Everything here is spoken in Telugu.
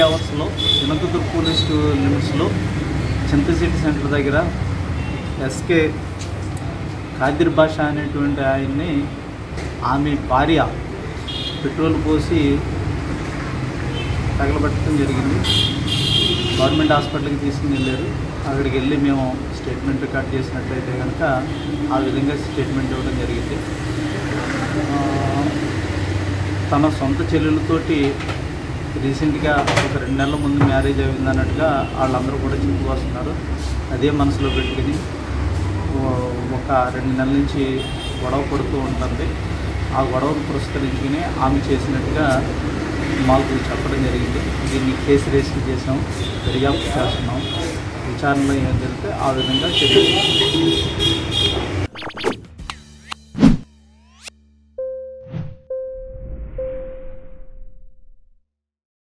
అవర్స్లో జనకుదుర్ పోలీస్ లిమిట్స్లో చింతసిటీ సెంటర్ దగ్గర ఎస్కే ఖాదిర్ బాషా అనేటువంటి ఆయన్ని ఆమె భార్య పెట్రోల్ పోసి తగలబెట్టడం జరిగింది. గవర్నమెంట్ హాస్పిటల్కి తీసుకుని వెళ్ళారు. అక్కడికి వెళ్ళి మేము స్టేట్మెంట్ రికార్డ్ చేసినట్లయితే కనుక ఆ విధంగా స్టేట్మెంట్ ఇవ్వడం జరిగింది. తన సొంత చెల్లెలతోటి రీసెంట్గా ఒక 2 నెలల ముందు మ్యారేజ్ అయింది అన్నట్టుగా వాళ్ళందరూ కూడా చెప్పుకొస్తున్నారు. అదే మనసులో పెట్టుకుని ఒక 2 నెలల నుంచి గొడవ పడుతూ ఉంటుంది. ఆ గొడవను పురస్కరించుకుని ఆమె చేసినట్టుగా మాకు చెప్పడం జరిగింది. దీన్ని కేసు రిజిస్టర్ చేసాం, దర్యాప్తు చేస్తున్నాం. విచారణలో ఏం జరిగితే ఆ విధంగా చర్యలు